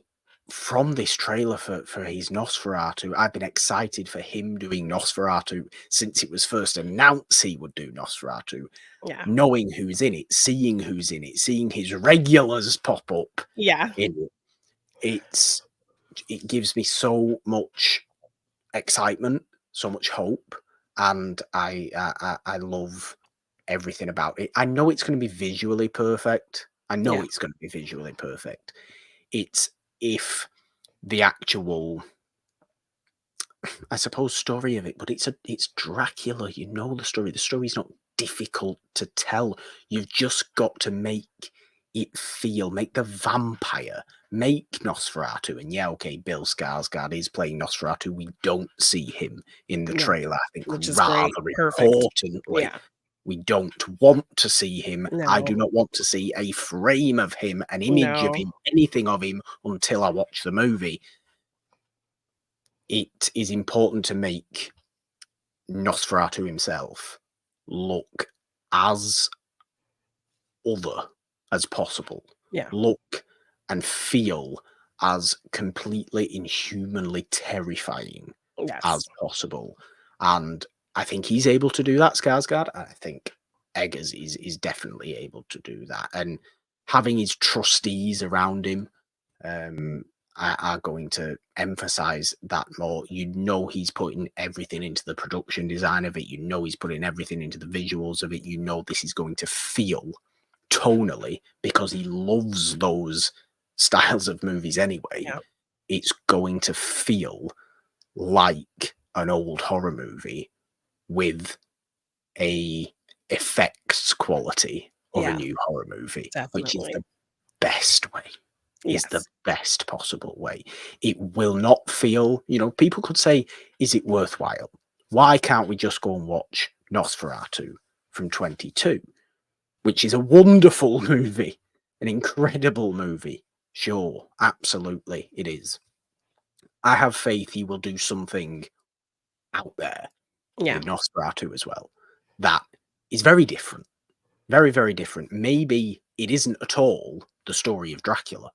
from this trailer for his Nosferatu, I've been excited for him doing Nosferatu since it was first announced he would do Nosferatu, Yeah. knowing who's in it, seeing who's in it, seeing his regulars pop up Yeah. in it. It gives me so much excitement, so much hope, and I love everything about it. I know it's going to be visually perfect. I know Yeah. it's going to be visually perfect. It's if the actual, I suppose, story of it, but it's Dracula. You know the story. The story's not difficult to tell. You've just got to make it feel, make the vampire, make Nosferatu. And yeah, okay, Bill Skarsgård is playing Nosferatu. We don't see him in the No. trailer, I think Which is rather great. Perfect. importantly. Yeah. We don't want to see him. I do No. not want to see a frame of him, an image of No. him, anything of him until I watch the movie. It is important to make Nosferatu himself look as other as possible, Yeah. look and feel as completely inhumanly terrifying as Yes. possible. And I think he's able to do that, Skarsgård. I think Eggers is definitely able to do that. And having his trustees around him um, are going to emphasize that more. You know, he's putting everything into the production design of it. You know, he's putting everything into the visuals of it. You know, this is going to feel tonally because he loves those styles of movies anyway. Yeah. It's going to feel like an old horror movie with a effects quality of a Yeah. new horror movie, which is Definitely. the best way. Is the Yes. best possible way. It will not feel, people could say, is it worthwhile? Why can't we just go and watch Nosferatu from 22, which is a wonderful movie, an incredible movie? Sure, absolutely, it is. I have faith he will do something out there Yeah. with Nosferatu as well that is very different. Very, very different. Maybe it isn't at all the story of Dracula,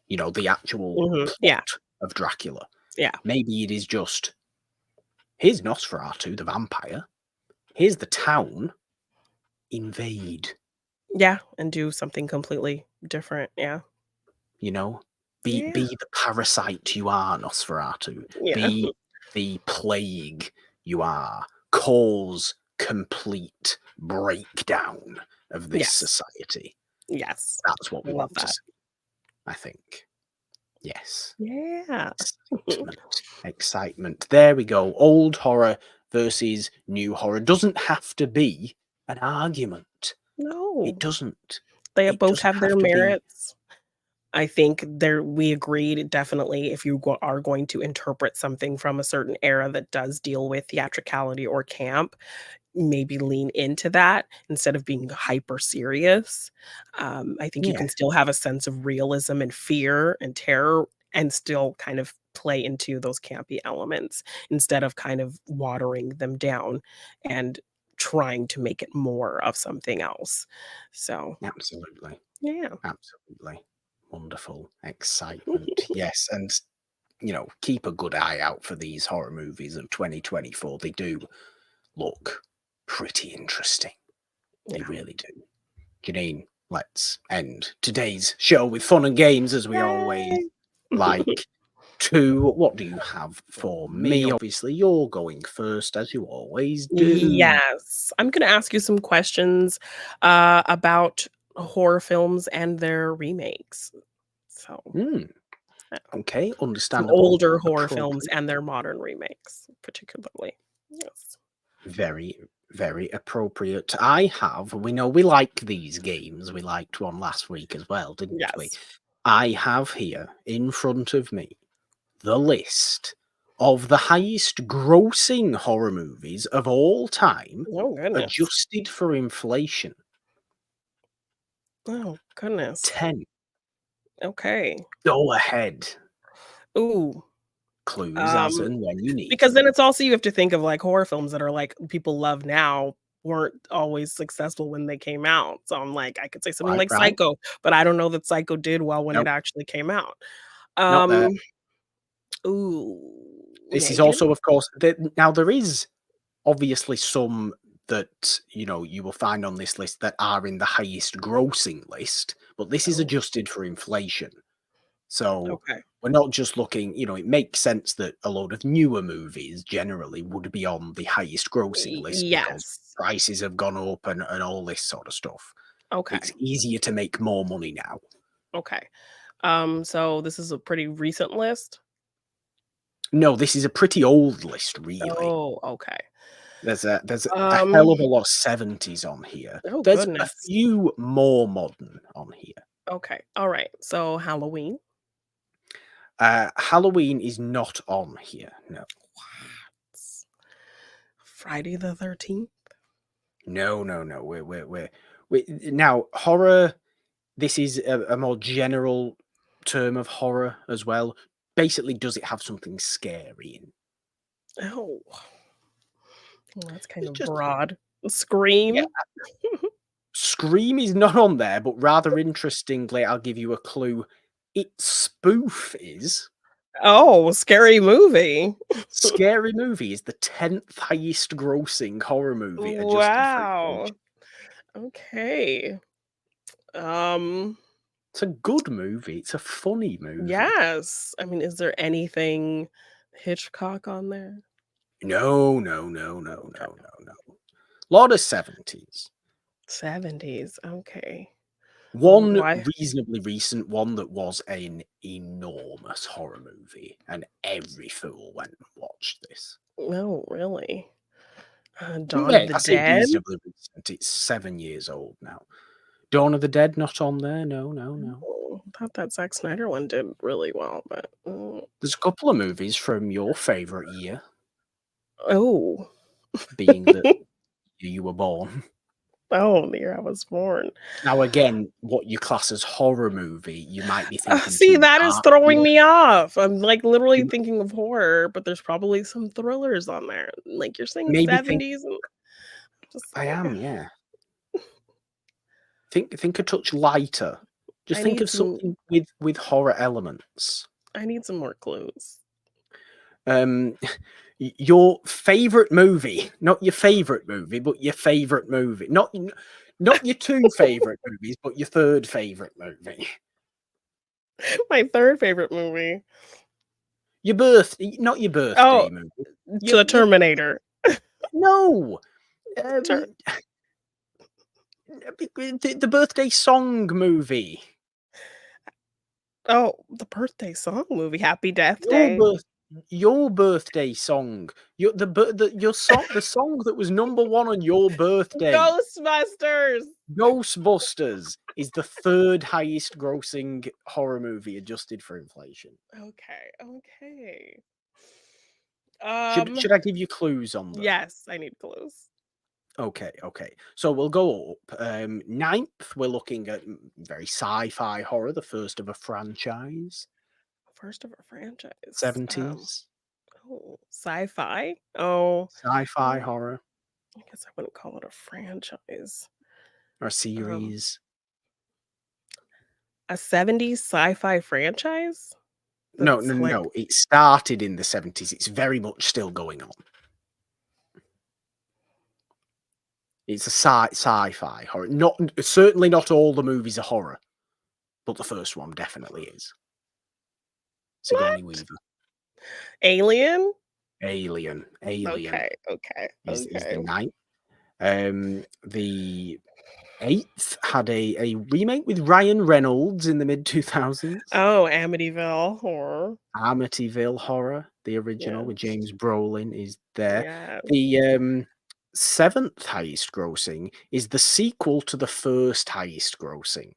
the actual Yeah. plot of Dracula. Yeah. Maybe it is just, here's Nosferatu, the vampire. Here's the town. Invade, Yeah. And do something completely different. Yeah. you know? Be Yeah. the parasite you are, Nosferatu. Yeah. Be the plague you are. Cause complete breakdown of this Yes. society. Yes. That's what I we love want to that. see, I think. Yes. Yeah. Excitement. Excitement. There we go. Old horror versus new horror. Doesn't have to be an argument. It No, doesn't. they It both doesn't have have their to be. merits. I think there we agreed definitely if you are going to interpret something from a certain era that does deal with theatricality or camp, maybe lean into that instead of being hyper serious. I think you Yeah, can still have a sense of realism and fear and terror and still kind of play into those campy elements instead of kind of watering them down and trying to make it more of something else. So, absolutely. yeah. Absolutely. Wonderful. Excitement. Yes. And, keep a good eye out for these horror movies of 2024. They do look pretty interesting. They Yeah. really do. Jeannine, let's end today's show with fun and games as we always Yay! like to. What do you have for me? Obviously, you're going first, as you always do. Yes. I'm gonna ask you some questions, about horror films and their remakes. So, Hmm. yeah, Okay, some understandable, older horror films appropriate. and their modern remakes, particularly. Yes. Very, very appropriate. I have. We know we like these games. We liked one last week as well, didn't we? Yes. I have here in front of me the list of the highest grossing horror movies of all time, Oh, goodness. adjusted for inflation. Oh, goodness. 10. Okay. Go ahead. Ooh, Clues as um, and when you need because then them. it's also you have to think of, like, horror films that are, like, people love now weren't always successful when they came out. So I'm like, I could say something Right, like right. Psycho, but I don't know that Psycho did well when it Nope, actually came out. not there. Um, ooh, This is Megan? also, of course, now there is obviously some that you will find on this list that are in the highest grossing list, but this is Oh, adjusted for inflation. So okay. we're not just looking, it makes sense that a load of newer movies generally would be on the highest grossing list because Yes. prices have gone up and all this sort of stuff. It's Okay, easier to make more money now. okay. So this is a pretty recent list? No, this is a pretty old list, really. Oh, okay. There's a hell Um, of a lot of 70s on here. oh, There's a goodness. few more modern on here. Okay, alright. So Halloween. Halloween is not on here. No, S Friday the 13th? no, no, no. We now horror. This is a more general term of horror as well. Basically, does it have something scary in? Oh, well, that's kind It's of just broad. yeah. Scream? Scream is not on there, but rather interestingly, I'll give you a clue. Its spoof is Oh, Scary Movie. Scary Movie is the 10th highest grossing horror movie adjusted for Wow. inflation. Okay. Um, It's a good movie. It's a funny movie. yes. I mean, is there anything Hitchcock on there? No, no, no, no, Okay. no, no, no. Lot of 70s. 70s, okay. One Why? reasonably recent one that was an enormous horror movie, and every fool went and watched this. No, really? Dawn Yeah, of the I say Dead? reasonably recent. It's 7 years old now. Dawn of the Dead not on there. No, no, no. Oh, I thought that Zack Snyder one did really well, but, There's a couple of movies from your favorite year, oh. being that you were born. Oh, the year I was born. Now, again, what you class as horror movie, you might be thinking See, too that is dark. throwing me off. I'm, like, literally You thinking of horror, but there's probably some thrillers on there. Like, you're saying maybe think 70s and just I like, am, yeah. Think a touch lighter. Just I think need of some something with horror elements. I need some more clues. Um, your favorite movie, not your favorite movie, but your favorite movie. Not your two favorite movies, but your third favorite movie. My 3rd favorite movie. Not your Oh, birthday movie. to the Your Terminator. no. Ter Um, the birthday song movie. Oh, the birthday song movie, Happy Death Your Day? birth your birthday song. The song that was number 1 on your birthday, Ghostbusters! Ghostbusters, is the 3rd highest grossing horror movie adjusted for inflation. Okay, okay. Should I give you clues on them? Yes, I need clues. Okay, okay. So we'll go up. 9th, we're looking at very sci-fi horror, the first of a franchise. First of a franchise. 70s. Oh, sci-fi? Oh, Sci-fi horror I guess I wouldn't call it a franchise. or Um, series. a 70s sci-fi franchise? No, That's no, like no. It started in the 70s. It's very much still going on. It's a sci-fi horror. Certainly not all the movies are horror, but the first one definitely is. Sigourney what? Weaver. Alien? Alien. Alien Okay, okay, is the okay. 9th. The 8th had a remake with Ryan Reynolds in the mid-2000s. Oh, Amityville Horror. Amityville Horror, the original with Yes, James Brolin, is there. yes. The 7th highest grossing is the sequel to the first highest grossing.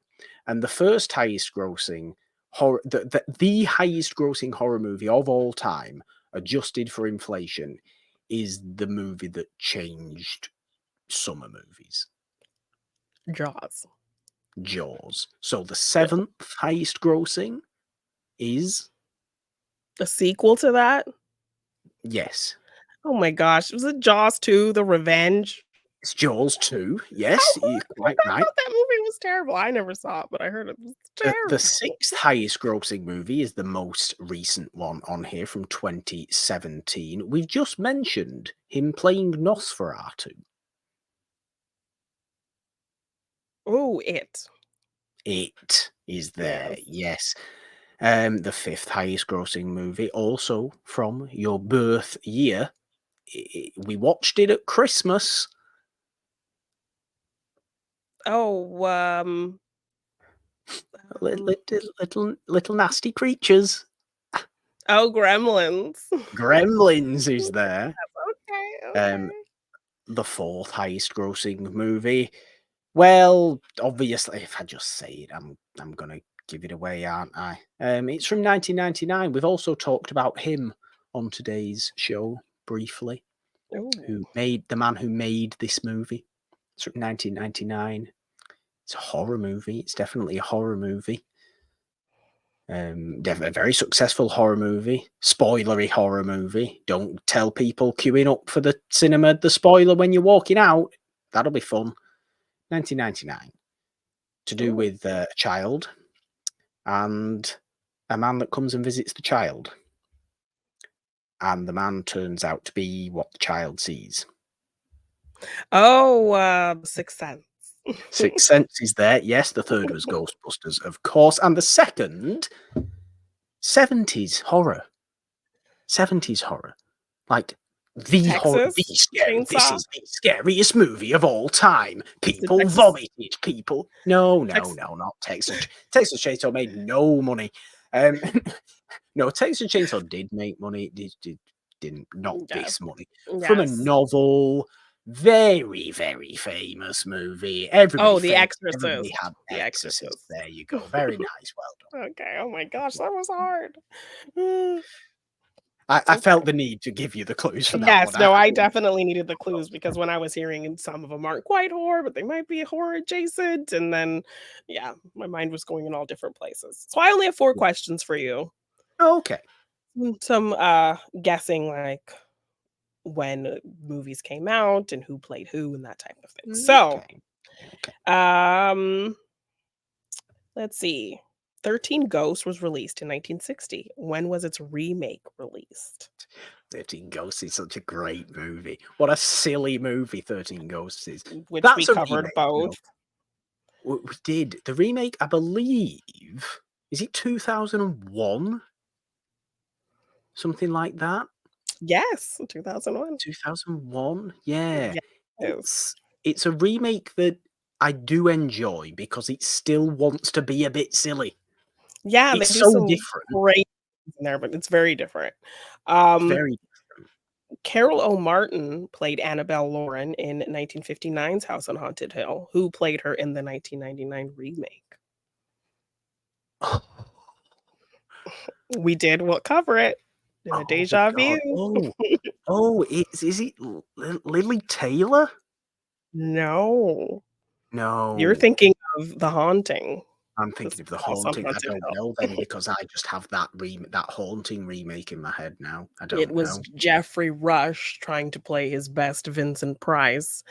And the first highest grossing horror the highest grossing horror movie of all time, adjusted for inflation, is the movie that changed summer movies. Jaws. Jaws. So the Yeah. 7th highest grossing is A sequel to that? yes. Oh my gosh, was it Jaws 2: The Revenge? It's Jaws 2. How Yes, you're horrible! quite I right. thought that movie was terrible. I never saw it, but I heard it was The terrible. 6th highest grossing movie is the most recent one on here from 2017. We've just mentioned him playing Nosferatu. Oh, It. It is there, Yes. yes. The 5th highest grossing movie, also from your birth year. We watched it at Christmas. Oh, um Little nasty creatures. oh, Gremlins. Gremlins is there. Okay, Um, okay. the 4th highest grossing movie. Well, obviously, if I just say it, I'm gonna give it away, aren't I? It's from 1999. We've also talked about him on today's show briefly. Ooh. The man who made this movie? It's from 1999. It's a horror movie. It's definitely a horror movie. A very successful horror movie, spoilery horror movie. Don't tell people queuing up for the cinema the spoiler when you're walking out. That'll be fun. 1999. To do Ooh. with a child and a man that comes and visits the child. And the man turns out to be what the child sees. Oh, Sixth Sense. Sixth Sense is there. Yes, the 3rd was Ghostbusters, of course. And the 2nd, 70s horror. 70s horror. Like the horror, Texas this Chainsaw? is the scariest movie of all time. Is it People Texas vomited. No, Tex not Texas. Texas Chainsaw made no money. No, Texas Chainsaw did make money. It didn't, not Yes, this money. From a yes. novel, very, very famous movie. Oh, The Everybody Exorcist. had The Exorcist. Exorcist. There you go. Very nice. Well done. Okay, oh my gosh, that was hard. I Okay. felt the need to give you the clues for that one. Yes, no, I definitely needed the clues because when I was hearing and some of them aren't quite horror, but they might be horror adjacent, and then, yeah, my mind was going in all different places. So I only have 4 questions for you. Okay. Some, guessing, like, when movies came out and who played who and that type of thing. So, Okay. Okay. um, let's see. 13 Ghosts was released in 1960. When was its remake released? 13 Ghosts is such a great movie. What a silly movie 13 Ghosts is. Which we That's a covered remake, both. no. We did. The remake, I believe, is it 2001? Something like that? Yes, 2001. 2001? Yeah. Yes. It's a remake that I do enjoy because it still wants to be a bit silly. Yeah, they It's do so some different. great things in there, but it's very different. Um, Very Carol O. Martin played Annabelle Lauren in 1959's House on Haunted Hill, who played her in the 1999 remake. We did what cover it in a Oh my deja god. vu. Is it Lily Taylor? No, you're No. thinking of The Haunting. I'm This thinking of The House on Haunting. I Haunted don't know Hill. then because I just have that Haunting remake in my head now. I It don't was know. Jeffrey Rush trying to play his best Vincent Price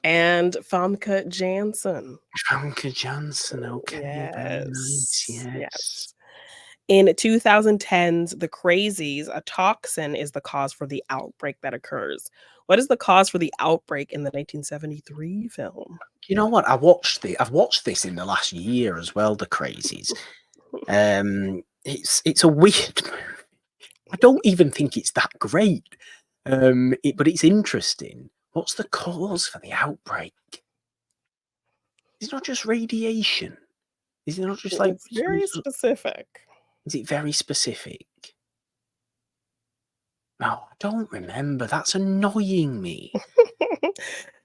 and Famke Janssen. Famke Janssen, okay, very nice, Yes, yes. yes. In 2010's The Crazies, a toxin is the cause for the outbreak that occurs. What is the cause for the outbreak in the 1973 film? You know what? I've watched this in the last year as well, The Crazies. It's a weird movie. I don't even think it's that great. But it's interesting. What's the cause for the outbreak? Is it not just radiation? Is it not just like It's very specific. is it very specific? No, I don't remember. That's annoying me.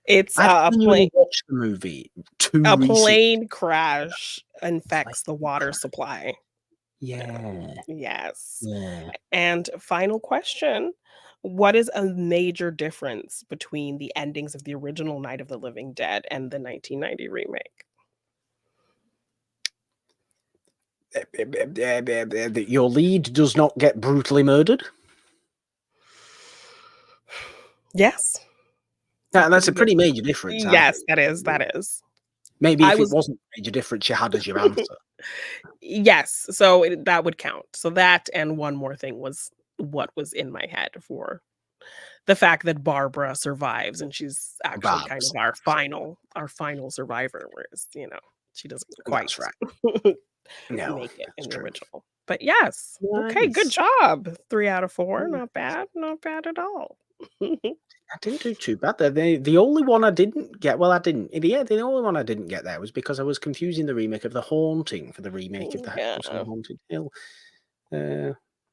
It's I've genuinely watched the movie too a recently. plane crash Plane infects the water crash. supply. Yeah, Yes. yeah. And final question. What is a major difference between the endings of the original Night of the Living Dead and the 1990 remake? Your lead does not get brutally murdered. Yes. That's a Pretty good. pretty major difference, I Yes, think. that is. Maybe I if it was wasn't a major difference you had as your answer. Yes, so that would count. So that and one more thing was what was in my head for the fact that Barbara survives, and she's actually kind Babs. of our final survivor, whereas, she doesn't quite That's right. No, make it that's in the true. original. But yes, okay, good Nice. job. 3 out of 4, Yeah. not bad at all. I didn't do too bad there. The only one I didn't get, well, I didn't. Yeah, the only one I didn't get there was because I was confusing the remake of The Haunting for the remake of The House on Yeah. Haunted Hill.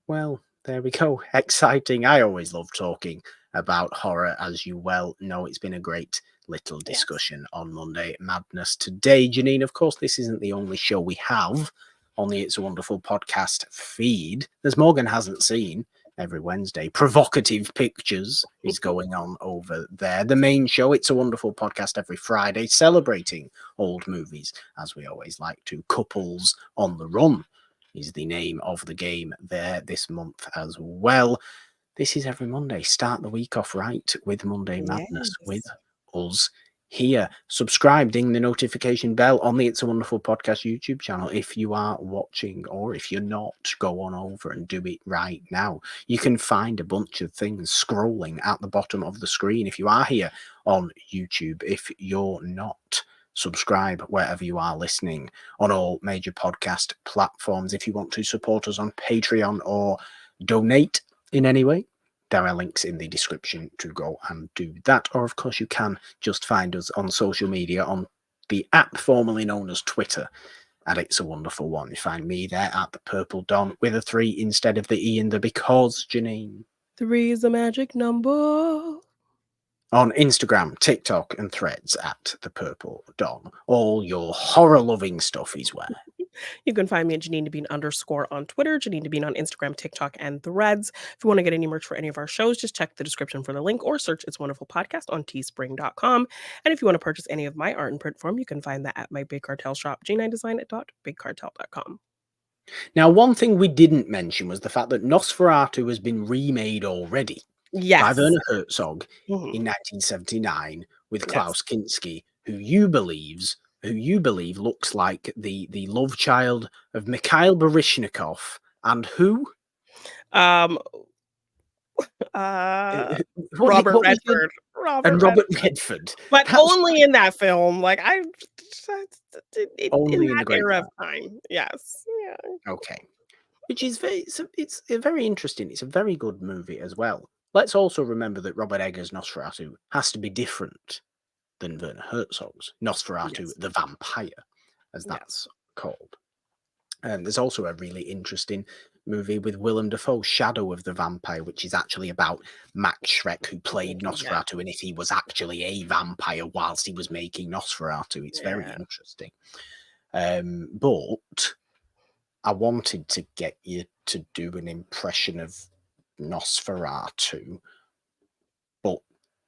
Well, there we go. Exciting. I always love talking about horror, as you well know. It's been a great little Yes. discussion on Monday Madness today. Jeannine, of course, this isn't the only show we have on the It's a Wonderful podcast feed. As Morgan hasn't seen every Wednesday, Provocative Pictures is going on over there. The main show, It's a Wonderful podcast, every Friday, celebrating old movies, as we always like to. Couples on the Run is the name of the game there this month as well. This is every Monday. Start the week off right with Monday Madness with Yes. us here. Subscribe, ding the notification bell on the It's a Wonderful Podcast YouTube channel if you are watching, or if you're not, go on over and do it right now. You can find a bunch of things scrolling at the bottom of the screen if you are here on YouTube. If you're not, subscribe wherever you are listening on all major podcast platforms. If you want to support us on Patreon or donate in any way, there are links in the description to go and do that. Or, of course, you can just find us on social media on the app formerly known as Twitter at It's a Wonderful One. You find me there at the Purple Dawn with a 3 instead of the E in the because, Jeannine. 3 is a magic number. On Instagram, TikTok, and Threads at the Purple Dawn. All your horror-loving stuff is where. You can find me at Jeannine Bean _ on Twitter, Jeannine Bean on Instagram, TikTok, and Threads. If you want to get any merch for any of our shows, just check the description for the link or search It's Wonderful Podcast on teespring.com. And if you want to purchase any of my art in print form, you can find that at my Big Cartel shop, j9design.bigcartel.com. Now, one thing we didn't mention was the fact that Nosferatu has been remade already by Yes. Werner Herzog Mhm. in 1979 with Yes. Klaus Kinski, who you believe looks like the love child of Mikhail Baryshnikov and who? Um, Robert What was your Redford. and Robert Robert Redford. Redford. But That's only in that film. Like, in only in that the Great era of Wall. time. Yes. Yeah. Okay. Which is it's very interesting. It's a very good movie as well. Let's also remember that Robert Eggers Nosferatu has to be different than Werner Herzog's Nosferatu Yes. the Vampire, as Yes. that's called. There's also a really interesting movie with Willem Dafoe, Shadow of the Vampire, which is actually about Max Schreck, who played Yeah. Nosferatu, and if he was actually a vampire whilst he was making Nosferatu. It's very Yeah. interesting. But I wanted to get you to do an impression of Nosferatu, but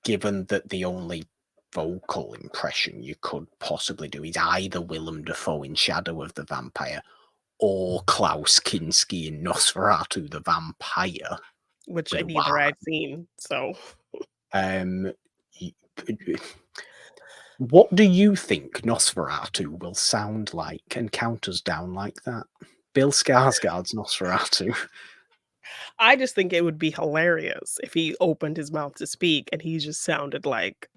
given that the only vocal impression you could possibly do is either Willem Dafoe in Shadow of the Vampire or Klaus Kinski in Nosferatu the Vampire, Which with neither Y. I've seen, so Um, what do you think Nosferatu will sound like and count us down like that? Bill Skarsgård's Nosferatu. I just think it would be hilarious if he opened his mouth to speak and he just sounded like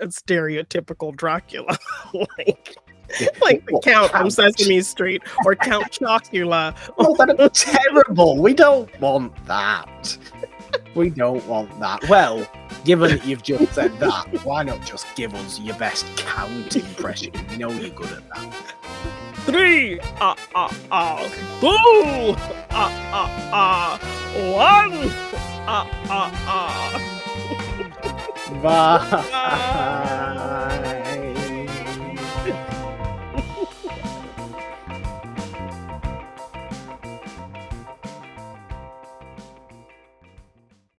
a stereotypical Dracula, like like the What, Count from Count? Sesame Street or Count Chocula. Oh, that'd be terrible. We don't want that. We don't want that. Well, given that you've just said that, why not just give us your best Count impression? We know you're good at that. 3, 2, 1, Bye.